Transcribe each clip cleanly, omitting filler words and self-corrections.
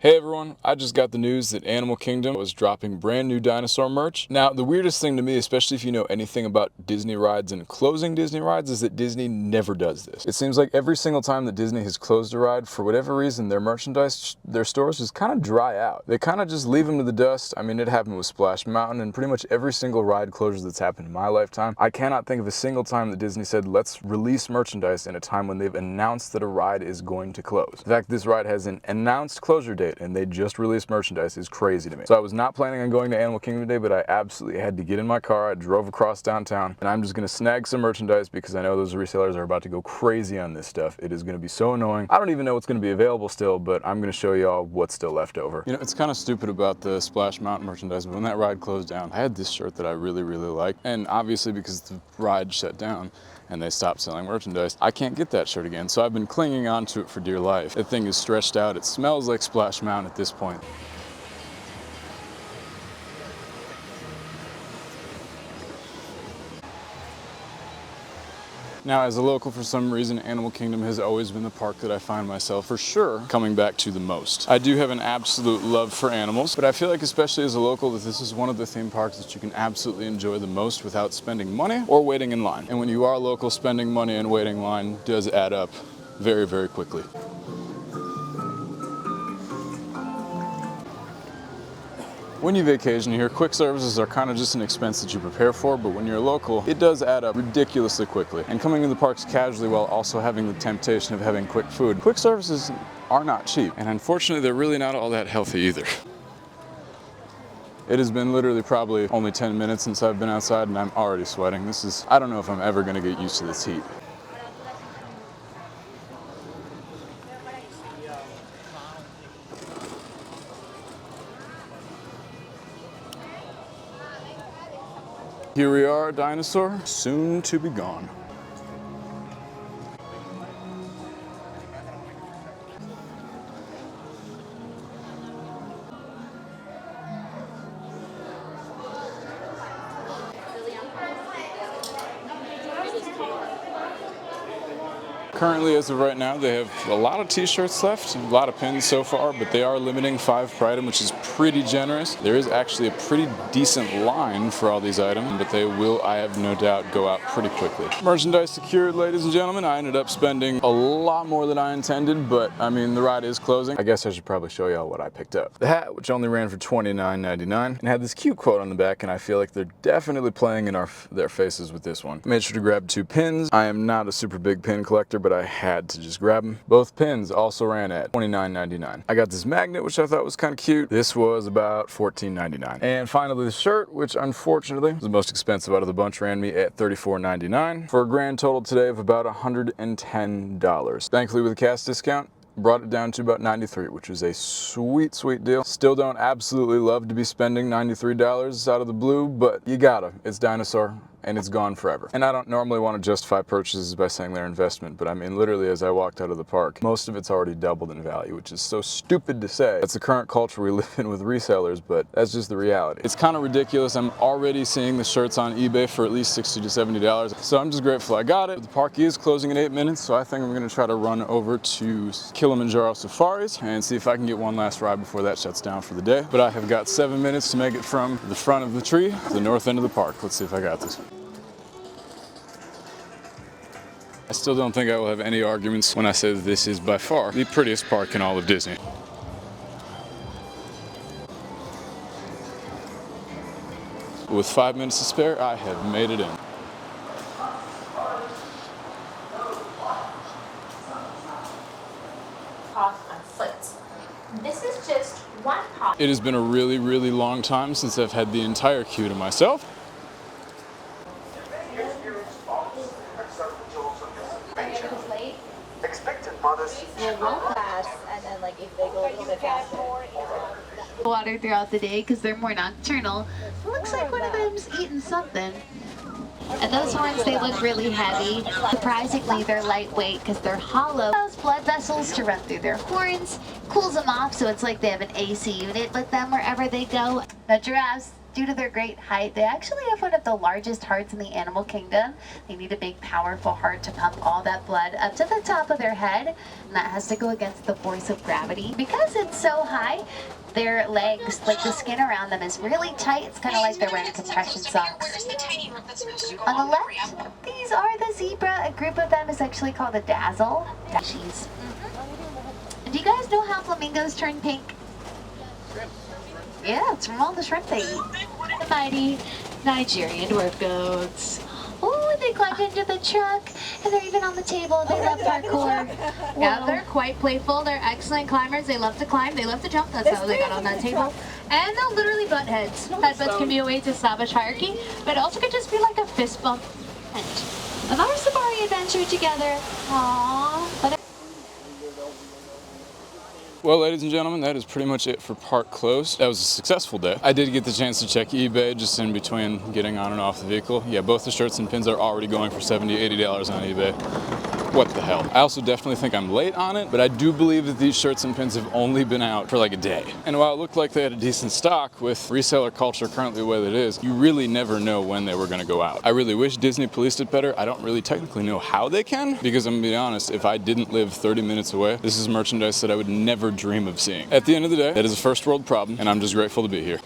Hey everyone, I just got the news that Animal Kingdom was dropping brand new dinosaur merch. Now, the weirdest thing to me, especially if you know anything about Disney rides and closing Disney rides, is that Disney never does this. It seems like every single time that Disney has closed a ride, for whatever reason, their merchandise, their stores just kind of dry out. They kind of just leave them to the dust. I mean, it happened with Splash Mountain and pretty much every single ride closure that's happened in my lifetime. I cannot think of a single time that Disney said, let's release merchandise in a time when they've announced that a ride is going to close. In fact, this ride has an announced closure date and they just released merchandise is crazy to me. So I was not planning on going to Animal Kingdom today, but I absolutely had to get in my car. I drove across downtown and I'm just going to snag some merchandise because I know those resellers are about to go crazy on this stuff. It is going to be so annoying. I don't even know what's going to be available still, but I'm going to show you all what's still left over. You know, it's kind of stupid about the Splash Mountain merchandise, but when that ride closed down, I had this shirt that I really liked, and obviously because the ride shut down and they stopped selling merchandise, I can't get that shirt again. So I've been clinging on to it for dear life. The thing is stretched out. It smells like Splash Mountain at this point. Now, as a local, for some reason, Animal Kingdom has always been the park that I find myself, for sure, coming back to the most. I do have an absolute love for animals, but I feel like, especially as a local, that this is one of the theme parks that you can absolutely enjoy the most without spending money or waiting in line. And when you are local, spending money and waiting in line does add up very quickly. When you vacation here, quick services are kind of just an expense that you prepare for, but when you're local, it does add up ridiculously quickly. And coming to the parks casually while also having the temptation of having quick food, quick services are not cheap. And unfortunately, they're really not all that healthy either. It has been literally probably only 10 minutes since I've been outside and I'm already sweating. I don't know if I'm ever gonna get used to this heat. Here we are, Dinosaur, soon to be gone. Currently, as of right now, they have a lot of t-shirts left, a lot of pins so far, but they are limiting 5 per item, which is pretty generous. There is actually a pretty decent line for all these items, but they will, I have no doubt, go out pretty quickly. Merchandise secured, ladies and gentlemen. I ended up spending a lot more than I intended, but I mean, the ride is closing. I guess I should probably show y'all what I picked up. The hat, which only ran for $29.99, and had this cute quote on the back, and I feel like they're definitely playing in their faces with this one. Made sure to grab 2 pins. I am not a super big pin collector, but I had to just grab them. Both pins also ran at $29.99. I got this magnet, which I thought was kind of cute. This was about $14.99. And finally, the shirt, which unfortunately was the most expensive out of the bunch, ran me at $34.99 for a grand total today of about $110. Thankfully, with a cash discount, brought it down to about $93, which is a sweet deal. Still don't absolutely love to be spending $93 out of the blue, but you gotta. It's Dinosaur, and it's gone forever. And I don't normally want to justify purchases by saying they're investment, but I mean, literally, as I walked out of the park, most of it's already doubled in value, which is so stupid to say. That's the current culture we live in with resellers, but that's just the reality. It's kind of ridiculous. I'm already seeing the shirts on eBay for at least $60 to $70, so I'm just grateful I got it. The park is closing in 8 minutes, so I think I'm gonna try to run over to Kilimanjaro Safaris and see if I can get one last ride before that shuts down for the day. But I have got 7 minutes to make it from the front of the tree to the north end of the park. Let's see if I got this. I still don't think I will have any arguments when I say that this is by far the prettiest park in all of Disney. With 5 minutes to spare, I have made it in. This is just one pot. It has been a really long time since I've had the entire queue to myself. Water throughout the day because they're more nocturnal. It looks like one of them's eating something. And those horns, they look really heavy. Surprisingly, they're lightweight because they're hollow. Those blood vessels to run through their horns, cools them off, so it's like they have an AC unit with them wherever they go. The giraffes due to their great height, they actually have one of the largest hearts in the animal kingdom. They need a big, powerful heart to pump all that blood up to the top of their head, and that has to go against the force of gravity. Because it's so high, their legs, like the skin around them, is really tight. It's kind of like they're wearing compression socks. On the left, these are the zebra. A group of them is actually called a dazzle. Dashies. Do you guys know how flamingos turn pink? Yeah, it's from all the shrimp they eat. The mighty Nigerian dwarf goats. Oh, they climbed into the truck, and they're even on the table. They love parkour. Yeah, they're quite playful. They're excellent climbers. They love to climb. They love to jump. That's how they got on that table. And they'll literally butt heads. Headbutts can be a way to establish hierarchy, but it also could just be like a fist bump. Of our safari adventure together. Aww. Well, ladies and gentlemen, that is pretty much it for park close. That was a successful day. I did get the chance to check eBay just in between getting on and off the vehicle. Yeah, both the shirts and pins are already going for $70, $80 on eBay. What the hell? I also definitely think I'm late on it, but I do believe that these shirts and pins have only been out for like a day. And while it looked like they had a decent stock, with reseller culture currently the way that it is, you really never know when they were gonna go out. I really wish Disney policed it better. I don't really technically know how they can, because I'm gonna be honest, if I didn't live 30 minutes away, this is merchandise that I would never dream of seeing. At the end of the day, that is a first world problem, and I'm just grateful to be here.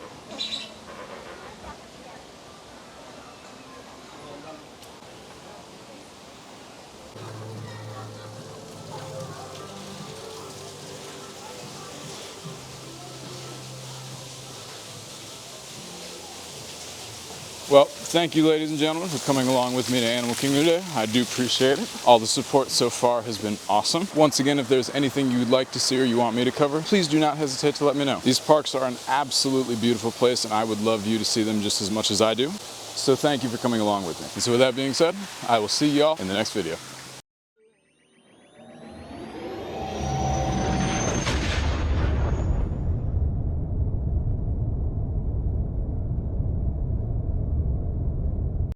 Well, thank you, ladies and gentlemen, for coming along with me to Animal Kingdom today. I do appreciate it. All the support so far has been awesome. Once again, if there's anything you would like to see or you want me to cover, please do not hesitate to let me know. These parks are an absolutely beautiful place, and I would love you to see them just as much as I do. So thank you for coming along with me. And so with that being said, I will see y'all in the next video.